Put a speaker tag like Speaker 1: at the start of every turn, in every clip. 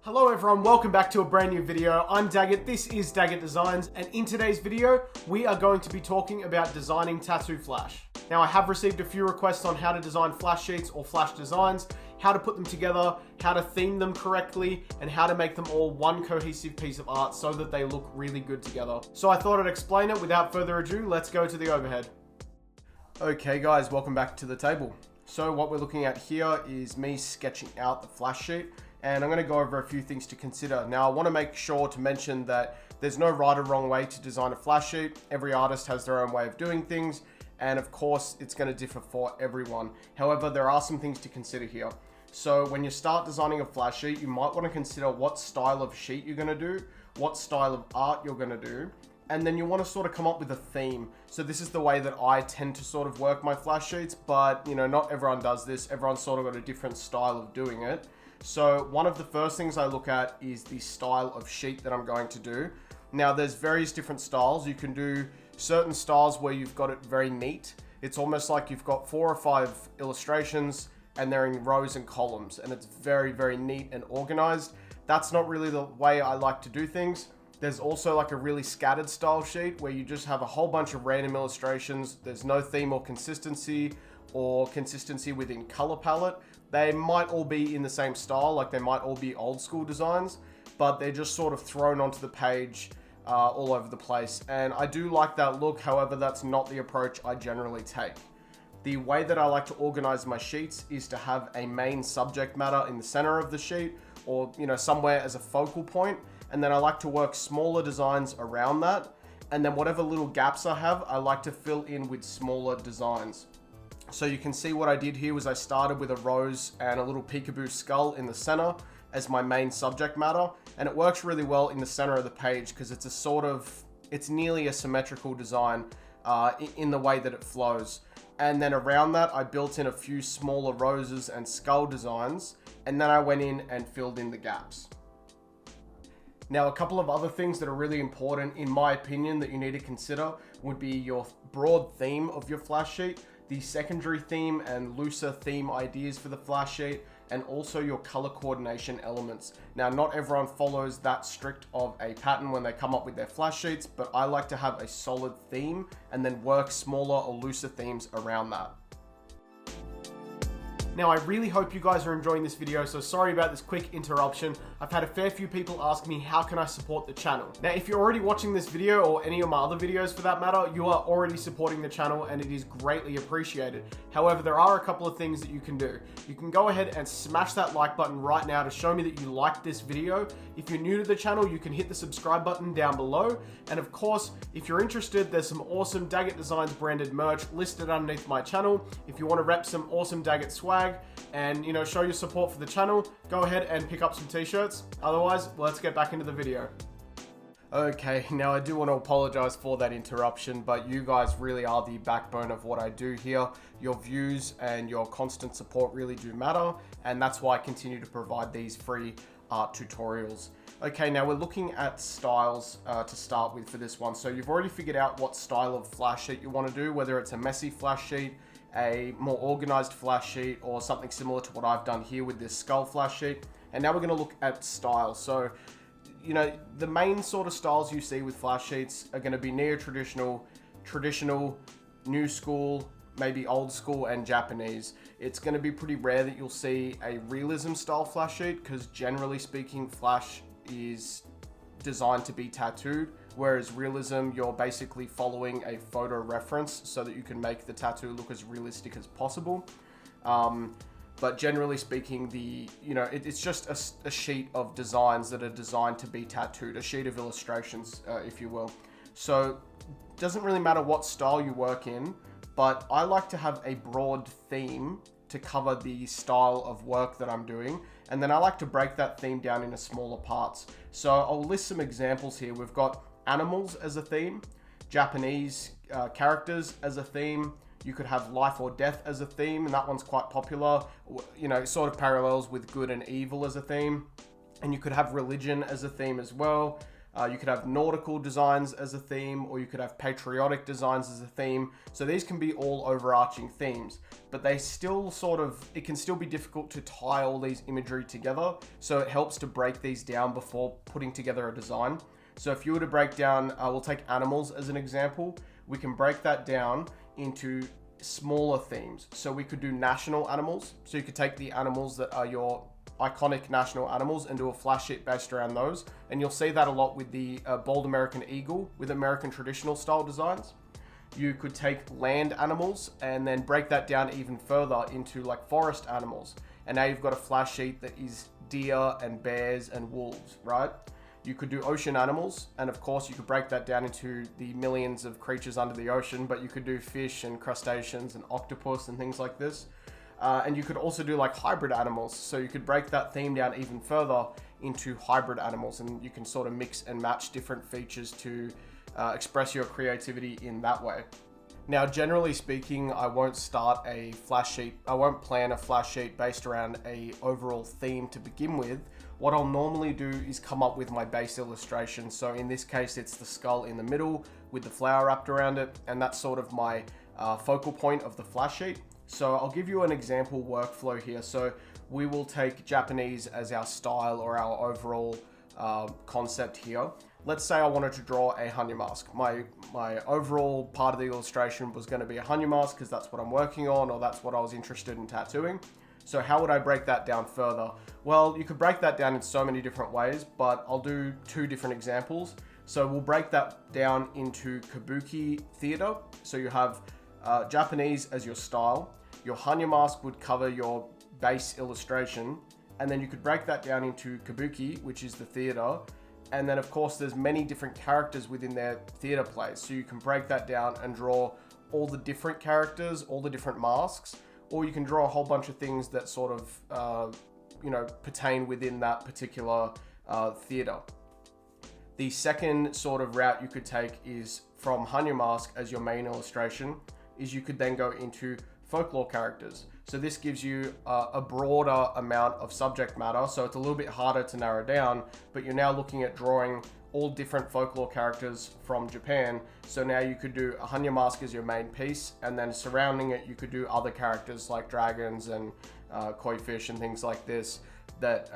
Speaker 1: Hello everyone, welcome back to a brand new video. I'm Daggett, this is Daggett Designs, and in today's video, we are going to be talking about designing tattoo flash. Now I have received a few requests on how to design flash sheets or flash designs, how to put them together, how to theme them correctly, and how to make them all one cohesive piece of art so that they look really good together. So I thought I'd explain it. Without further ado, let's go to the overhead. Okay guys, welcome back to the table. So what we're looking at here is me sketching out the flash sheet, and I'm going to go over a few things to consider. Now I want to make sure to mention that there's no right or wrong way to design a flash sheet. Every artist has their own way of doing things, and of course it's going to differ for everyone. However, there are some things to consider here. So when you start designing a flash sheet, you might want to consider what style of sheet you're going to do, what style of art you're going to do, and then you want to sort of come up with a theme. So this is the way that I tend to sort of work my flash sheets, but not everyone does this. Everyone's sort of got a different style of doing it. So one of the first things I look at is the style of sheet that I'm going to do. Now there's various different styles. You can do certain styles where you've got it very neat. It's almost like you've got 4 or 5 illustrations and they're in rows and columns, and it's very, very neat and organized. That's not really the way I like to do things. There's also like a really scattered style sheet where you just have a whole bunch of random illustrations. There's no theme or consistency within color palette. They might all be in the same style, like they might all be old school designs, but they're just sort of thrown onto the page all over the place. And I do like that look. However, that's not the approach I generally take. The way that I like to organize my sheets is to have a main subject matter in the center of the sheet, or somewhere as a focal point. And then I like to work smaller designs around that. And then whatever little gaps I have, I like to fill in with smaller designs. So you can see what I did here was I started with a rose and a little peekaboo skull in the center as my main subject matter. And it works really well in the center of the page because it's nearly a symmetrical design in the way that it flows. And then around that, I built in a few smaller roses and skull designs. And then I went in and filled in the gaps. Now, a couple of other things that are really important, in my opinion, that you need to consider would be your broad theme of your flash sheet, the secondary theme and looser theme ideas for the flash sheet, and also your color coordination elements. Now, not everyone follows that strict of a pattern when they come up with their flash sheets, but I like to have a solid theme and then work smaller or looser themes around that. Now, I really hope you guys are enjoying this video, so sorry about this quick interruption. I've had a fair few people ask me how can I support the channel. Now, if you're already watching this video, or any of my other videos for that matter, you are already supporting the channel and it is greatly appreciated. However, there are a couple of things that you can do. You can go ahead and smash that like button right now to show me that you liked this video. If you're new to the channel, you can hit the subscribe button down below. And of course, if you're interested, there's some awesome Daggett Designs branded merch listed underneath my channel. If you want to rep some awesome Daggett swag and show your support for the channel, go ahead and pick up some t-shirts. Otherwise, let's get back into the video. Okay, now I do want to apologize for that interruption, but you guys really are the backbone of what I do here. Your views and your constant support really do matter, and that's why I continue to provide these free art tutorials. Okay, now we're looking at styles to start with for this one. So you've already figured out what style of flash sheet you want to do, whether it's a messy flash sheet, a more organized flash sheet, or something similar to what I've done here with this skull flash sheet. And now we're going to look at styles. So the main sort of styles you see with flash sheets are going to be neo-traditional, traditional, new school, maybe old school, and Japanese. It's going to be pretty rare that you'll see a realism style flash sheet because generally speaking, flash is designed to be tattooed, whereas realism, you're basically following a photo reference so that you can make the tattoo look as realistic as possible. But generally speaking, it's just a sheet of designs that are designed to be tattooed, a sheet of illustrations, if you will. So it doesn't really matter what style you work in, but I like to have a broad theme to cover the style of work that I'm doing. And then I like to break that theme down into smaller parts. So I'll list some examples here. We've got animals as a theme, Japanese characters as a theme. You could have life or death as a theme, and that one's quite popular. Sort of parallels with good and evil as a theme. And you could have religion as a theme as well. You could have nautical designs as a theme, or you could have patriotic designs as a theme. So these can be all overarching themes, but they still it can still be difficult to tie all these imagery together. So it helps to break these down before putting together a design. So if you were to break down, we'll take animals as an example. We can break that down into smaller themes. So we could do national animals. So you could take the animals that are your iconic national animals and do a flash sheet based around those. And you'll see that a lot with the bald American eagle with American traditional style designs. You could take land animals and then break that down even further into like forest animals. And now you've got a flash sheet that is deer and bears and wolves, right? You could do ocean animals, and of course you could break that down into the millions of creatures under the ocean, but you could do fish and crustaceans and octopus and things like this. And you could also do like hybrid animals. So you could break that theme down even further into hybrid animals, and you can sort of mix and match different features to express your creativity in that way. Now, generally speaking, I won't start a flash sheet. I won't plan a flash sheet based around a overall theme to begin with. What I'll normally do is come up with my base illustration. So in this case, it's the skull in the middle with the flower wrapped around it. And that's sort of my focal point of the flash sheet. So I'll give you an example workflow here. So we will take Japanese as our style or our overall concept here. Let's say I wanted to draw a Hanyu mask. My overall part of the illustration was going to be a Hanyu mask because that's what I'm working on, or that's what I was interested in tattooing. So how would I break that down further? Well, you could break that down in so many different ways, but I'll do two different examples. So we'll break that down into kabuki theater. So you have Japanese as your style. Your Hanyu mask would cover your base illustration, and then you could break that down into kabuki, which is the theater. And then of course there's many different characters within their theater plays. So you can break that down and draw all the different characters, all the different masks, or you can draw a whole bunch of things that sort of, pertain within that particular theater. The second sort of route you could take is from Hanyu mask as your main illustration, is you could then go into folklore characters. So this gives you a broader amount of subject matter, so it's a little bit harder to narrow down, but you're now looking at drawing all different folklore characters from Japan. So now you could do a Hanyu mask as your main piece, and then surrounding it you could do other characters like dragons and koi fish and things like this that,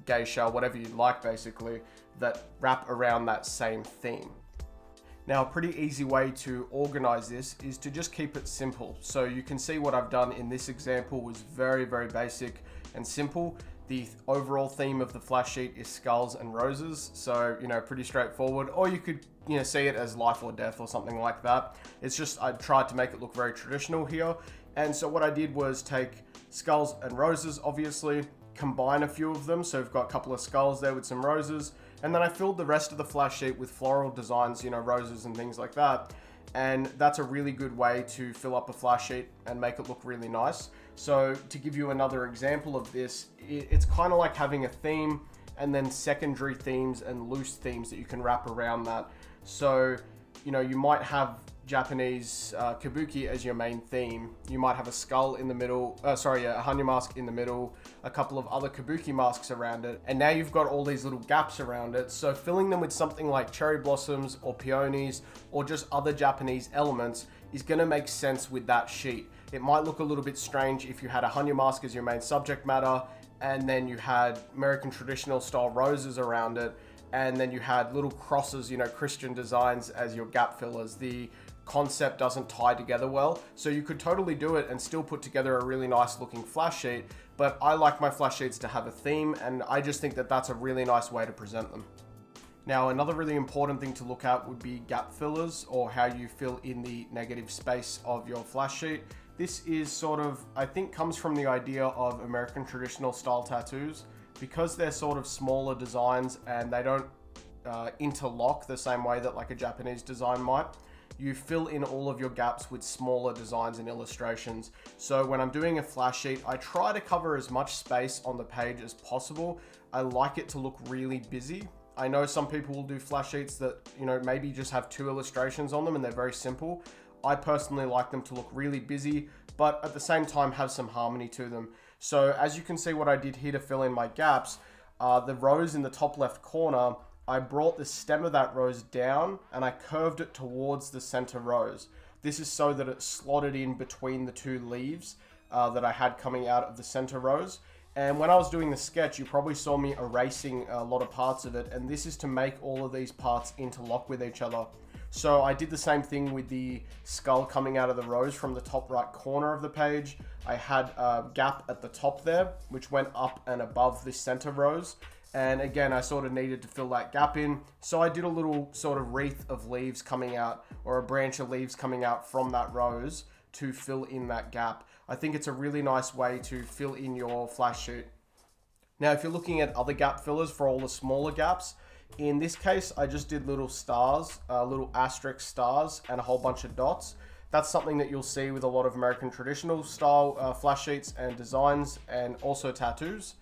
Speaker 1: geisha, whatever you'd like basically, that wrap around that same theme. Now, a pretty easy way to organize this is to just keep it simple. So you can see what I've done in this example was very, very basic and simple. The overall theme of the flash sheet is skulls and roses. So, pretty straightforward. Or you could, see it as life or death or something like that. It's just, I tried to make it look very traditional here. And so what I did was take skulls and roses, obviously, combine a few of them. So we've got a couple of skulls there with some roses. And then I filled the rest of the flash sheet with floral designs, roses and things like that. And that's a really good way to fill up a flash sheet and make it look really nice. So to give you another example of this, it's kind of like having a theme and then secondary themes and loose themes that you can wrap around that. So, you might have Japanese kabuki as your main theme. You might have a skull in the middle, a Hanyu mask in the middle, a couple of other kabuki masks around it, and now you've got all these little gaps around it. So filling them with something like cherry blossoms or peonies or just other Japanese elements is going to make sense with that sheet. It might look a little bit strange if you had a Hanyu mask as your main subject matter, and then you had American traditional style roses around it, and then you had little crosses, Christian designs as your gap fillers. The concept doesn't tie together well. So you could totally do it and still put together a really nice looking flash sheet, but I like my flash sheets to have a theme, and I just think that that's a really nice way to present them. Now, another really important thing to look at would be gap fillers, or how you fill in the negative space of your flash sheet. This is sort of, I think, comes from the idea of American traditional style tattoos. Because they're sort of smaller designs and they don't interlock the same way that like a Japanese design might, you fill in all of your gaps with smaller designs and illustrations. So when I'm doing a flash sheet, I try to cover as much space on the page as possible. I like it to look really busy. I know some people will do flash sheets that, maybe just have 2 illustrations on them and they're very simple. I personally like them to look really busy, but at the same time have some harmony to them. So as you can see what I did here to fill in my gaps, the rose in the top left corner, I brought the stem of that rose down and I curved it towards the center rose. This is so that it slotted in between the two leaves that I had coming out of the center rose. And when I was doing the sketch, you probably saw me erasing a lot of parts of it, and this is to make all of these parts interlock with each other. So I did the same thing with the skull coming out of the rose from the top right corner of the page. I had a gap at the top there, which went up and above the center rose. And again, I sort of needed to fill that gap in. So I did a little sort of wreath of leaves coming out, or a branch of leaves coming out from that rose to fill in that gap. I think it's a really nice way to fill in your flash sheet. Now, if you're looking at other gap fillers for all the smaller gaps, in this case, I just did little stars, little asterisk stars, and a whole bunch of dots. That's something that you'll see with a lot of American traditional style flash sheets and designs, and also tattoos.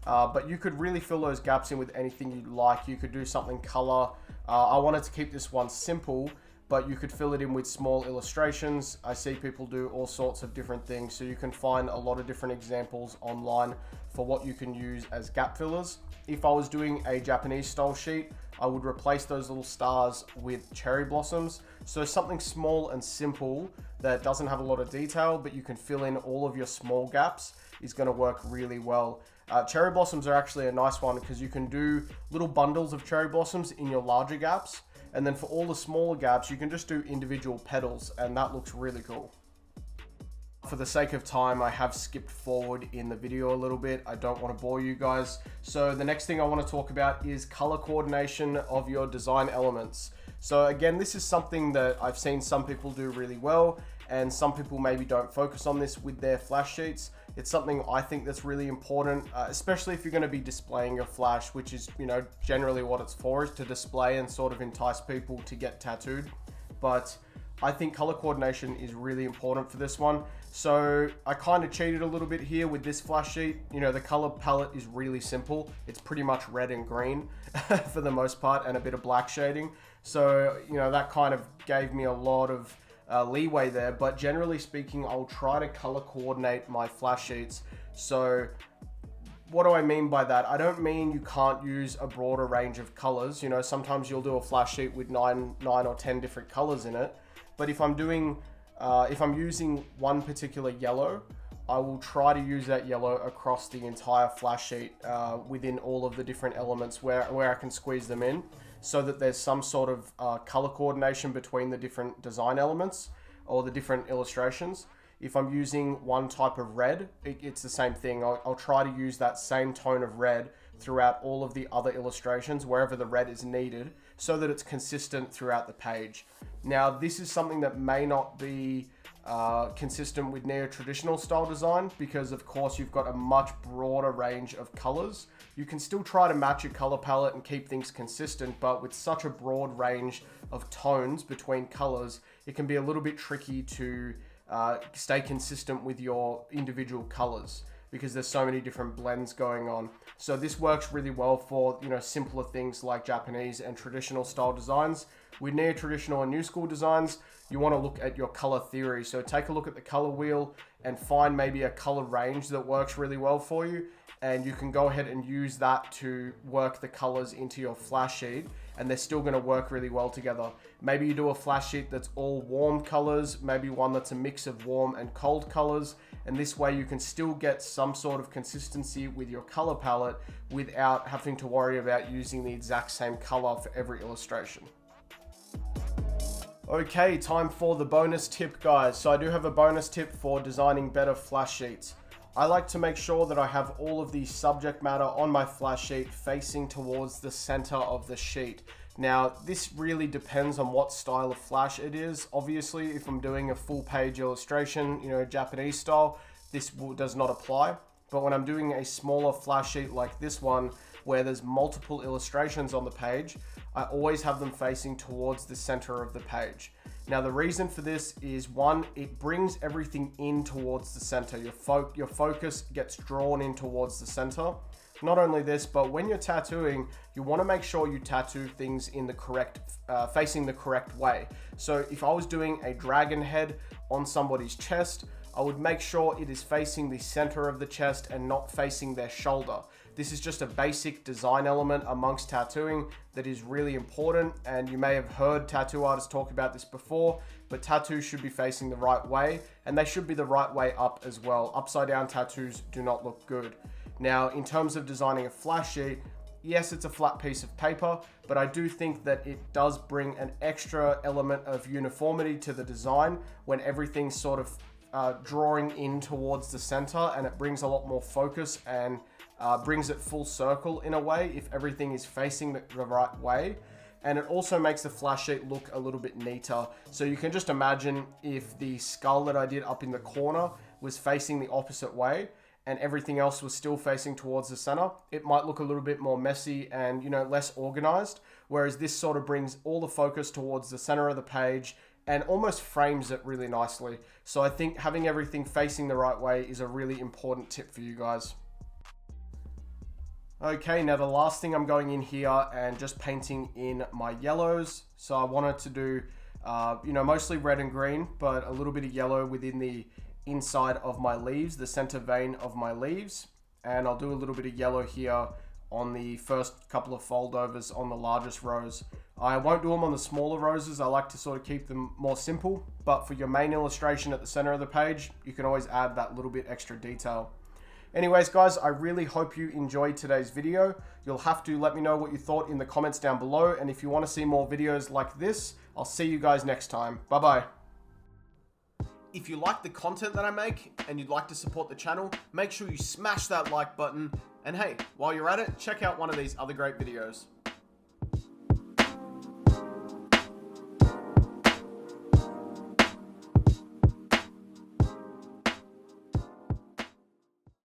Speaker 1: But you could really fill those gaps in with anything you'd like. You could do something color. I wanted to keep this one simple, but you could fill it in with small illustrations. I see people do all sorts of different things, so you can find a lot of different examples online for what you can use as gap fillers. If I was doing a Japanese style sheet, I would replace those little stars with cherry blossoms. So something small and simple that doesn't have a lot of detail, but you can fill in all of your small gaps is gonna work really well. Cherry blossoms are actually a nice one because you can do little bundles of cherry blossoms in your larger gaps. And then for all the smaller gaps, you can just do individual petals, and that looks really cool. For the sake of time, I have skipped forward in the video a little bit. I don't want to bore you guys. So the next thing I want to talk about is color coordination of your design elements. So again, this is something that I've seen some people do really well, and some people maybe don't focus on this with their flash sheets. It's something I think that's really important, especially if you're going to be displaying your flash, which is, generally what it's for, is to display and sort of entice people to get tattooed. But I think color coordination is really important for this one. So I kind of cheated a little bit here with this flash sheet. The color palette is really simple. It's pretty much red and green for the most part, and a bit of black shading. So, that kind of gave me a lot of leeway there, but generally speaking, I'll try to color coordinate my flash sheets. So what do I mean by that? I don't mean you can't use a broader range of colors. Sometimes you'll do a flash sheet with nine or 10 different colors in it. But if I'm using one particular yellow, I will try to use that yellow across the entire flash sheet within all of the different elements where I can squeeze them in, so that there's some sort of color coordination between the different design elements or the different illustrations. If I'm using one type of red, it's the same thing. I'll try to use that same tone of red throughout all of the other illustrations wherever the red is needed, so that it's consistent throughout the page. Now, this is something that may not be consistent with neo-traditional style design, because of course you've got a much broader range of colors. You can still try to match your color palette and keep things consistent, but with such a broad range of tones between colors, it can be a little bit tricky to stay consistent with your individual colors, because there's so many different blends going on. So this works really well for simpler things like Japanese and traditional style designs. With neo-traditional and new school designs, you want to look at your color theory. So take a look at the color wheel and find maybe a color range that works really well for you, and you can go ahead and use that to work the colors into your flash sheet, and they're still going to work really well together. Maybe you do a flash sheet that's all warm colors, maybe one that's a mix of warm and cold colors, and this way you can still get some sort of consistency with your color palette without having to worry about using the exact same color for every illustration. Okay, time for the bonus tip, guys. So I do have a bonus tip for designing better flash sheets. I like to make sure that I have all of the subject matter on my flash sheet facing towards the center of the sheet. Now, this really depends on what style of flash it is. Obviously, if I'm doing a full page illustration, Japanese style, this does not apply. But when I'm doing a smaller flash sheet like this one, where there's multiple illustrations on the page, I always have them facing towards the center of the page. Now, the reason for this is, one, it brings everything in towards the center. Your focus gets drawn in towards the center. Not only this, but when you're tattooing, you want to make sure you tattoo things in the correct, facing the correct way. So if I was doing a dragon head on somebody's chest, I would make sure it is facing the center of the chest and not facing their shoulder. This is just a basic design element amongst tattooing that is really important, and you may have heard tattoo artists talk about this before, but tattoos should be facing the right way, and they should be the right way up as well. Upside down tattoos do not look good. Now, in terms of designing a flash sheet, yes, it's a flat piece of paper, but I do think that it does bring an extra element of uniformity to the design when everything's sort of drawing in towards the center, and it brings a lot more focus and brings it full circle in a way if everything is facing the right way. And it also makes the flash sheet look a little bit neater. So you can just imagine if the skull that I did up in the corner was facing the opposite way and everything else was still facing towards the center, it might look a little bit more messy and, you know, less organized. Whereas this sort of brings all the focus towards the center of the page and almost frames it really nicely. So I think having everything facing the right way is a really important tip for you guys. Okay, now the last thing I'm going in here and just painting in my yellows. So I wanted to do, mostly red and green, but a little bit of yellow within the inside of my leaves, the center vein of my leaves. And I'll do a little bit of yellow here on the first couple of foldovers on the largest rows. I won't do them on the smaller roses. I like to sort of keep them more simple, but for your main illustration at the center of the page, you can always add that little bit extra detail. Anyways, guys, I really hope you enjoyed today's video. You'll have to let me know what you thought in the comments down below. And if you want to see more videos like this, I'll see you guys next time. Bye-bye. If you like the content that I make and you'd like to support the channel, make sure you smash that like button. And hey, while you're at it, check out one of these other great videos.